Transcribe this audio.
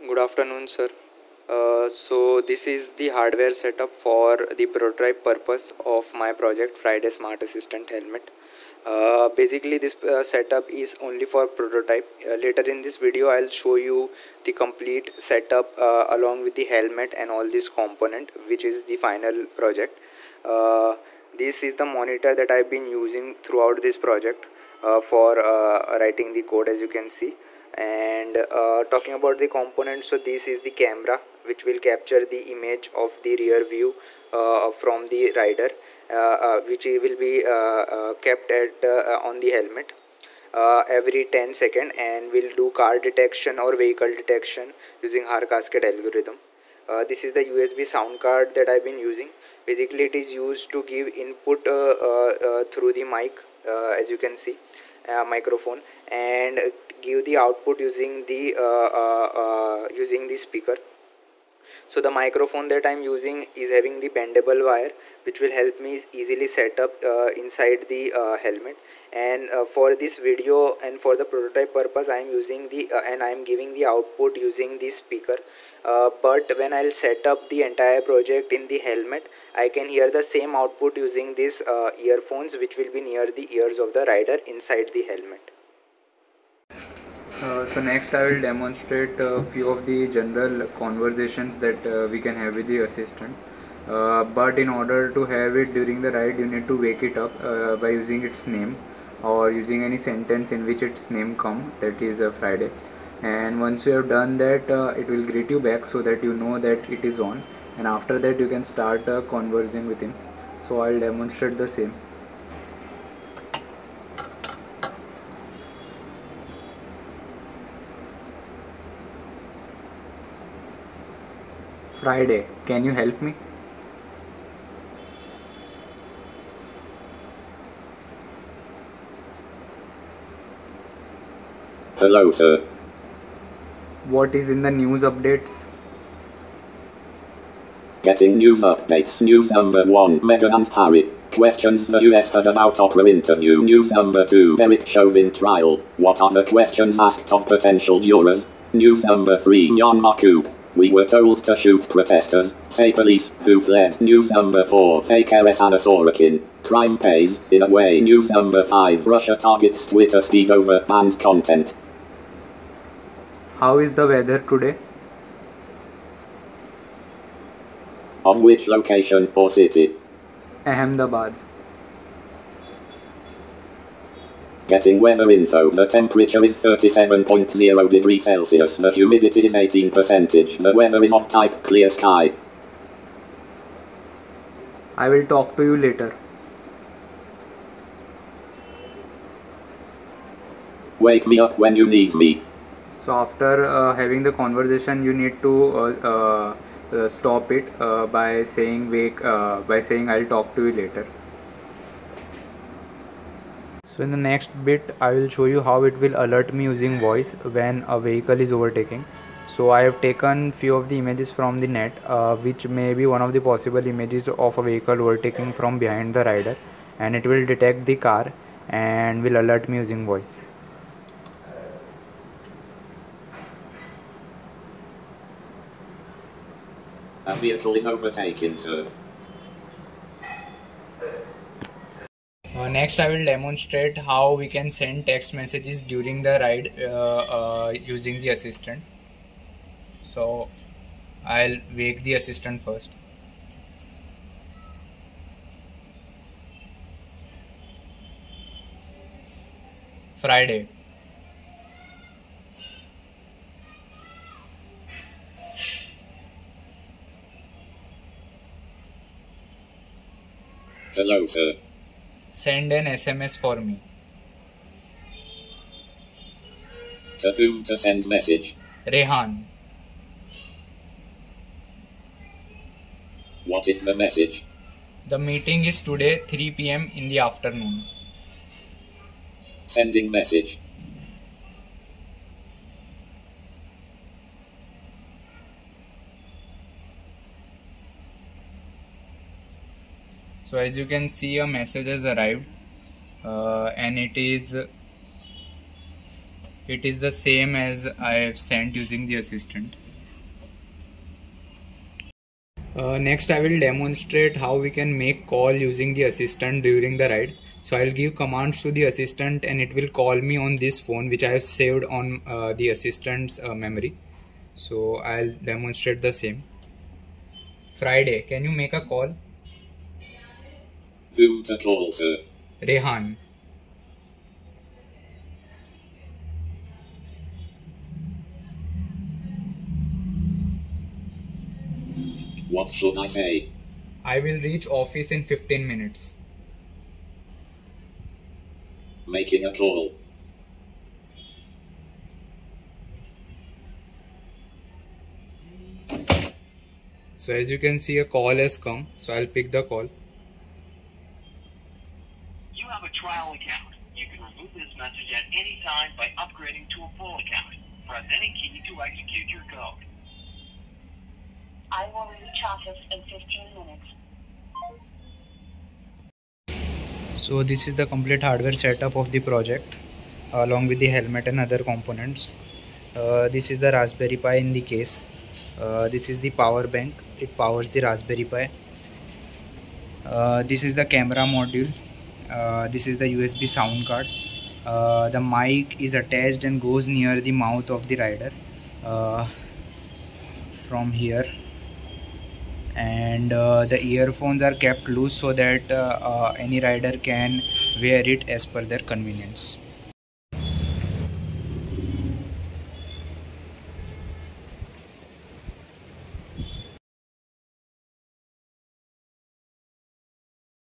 Good afternoon, sir. So this is the hardware setup for the prototype purpose of my project Friday Smart Assistant Helmet. Basically, this setup is only for prototype. Later in this video, I'll show you the complete setup along with the helmet and all this component, which is the final project. This is the monitor that I've been using throughout this project for writing the code, as you can see. And talking about the components, so this is the camera which will capture the image of the rear view from the rider, which will be kept on the helmet every 10 seconds, and will do car detection or vehicle detection using Haar cascade algorithm. This is the USB sound card that I've been using. Basically, it is used to give input through the mic, as you can see, microphone, and give the output using the speaker. So the microphone that I'm using is having the bendable wire, which will help me easily set up inside the helmet. And for this video and for the prototype purpose, I'm using the and I'm giving the output using the speaker. But when I'll set up the entire project in the helmet, I can hear the same output using these earphones, which will be near the ears of the rider inside the helmet. So next I will demonstrate a few of the general conversations that we can have with the assistant. But in order to have it during the ride, you need to wake it up by using its name or using any sentence in which its name come, that is Friday. And once you have done that, it will greet you back so that you know that it is on, and after that you can start conversing with him. So I'll demonstrate the same. Friday, can you help me? Hello, sir. What is in the news updates? Getting news updates. News number 1, Meghan and Harry. Questions the US had about Oprah interview. News number 2, Derek Chauvin trial. What are the questions asked of potential jurors? News number 3, Jan Markoub. We were told to shoot protesters. Say police, who fled. News number 4, fake RSANA Sorokin. Crime pays, in a way. News number 5, Russia targets Twitter speed over banned content. How is the weather today? Of which location or city? Ahmedabad. Getting weather info. The temperature is 37.0 degrees Celsius. The humidity is 18%. The weather is of type clear sky. I will talk to you later. Wake me up when you need me. So after having the conversation, you need to stop it by saying I'll talk to you later. So in the next bit, I will show you how it will alert me using voice when a vehicle is overtaking. So I have taken few of the images from the net, which may be one of the possible images of a vehicle overtaking from behind the rider, and it will detect the car and will alert me using voice. A vehicle is overtaken, sir. Next, I will demonstrate how we can send text messages during the ride using the assistant. So, I'll wake the assistant first. Friday. Hello, sir. Send an SMS for me. To whom to send message? Rehan. What is the message? The meeting is today 3 p.m. in the afternoon. Sending message. So as you can see, a message has arrived, and it is the same as I have sent using the assistant. Next I will demonstrate how we can make call using the assistant during the ride. So I'll give commands to the assistant and it will call me on this phone which I have saved on the assistant's memory. So I'll demonstrate the same. Friday, can you make a call? Whom to call, sir? Rehan. What should I say? I will reach office in 15 minutes. Making a call. So as you can see, a call has come. So I'll pick the call. You have a trial account. You can remove this message at any time by upgrading to a full account. Press any key to execute your code. I will reach office in 15 minutes. So this is the complete hardware setup of the project along with the helmet and other components. This is the Raspberry Pi in the case. This is the power bank. It powers the Raspberry Pi. This is the camera module. This is the USB sound card. The mic is attached and goes near the mouth of the rider from here, and the earphones are kept loose so that any rider can wear it as per their convenience.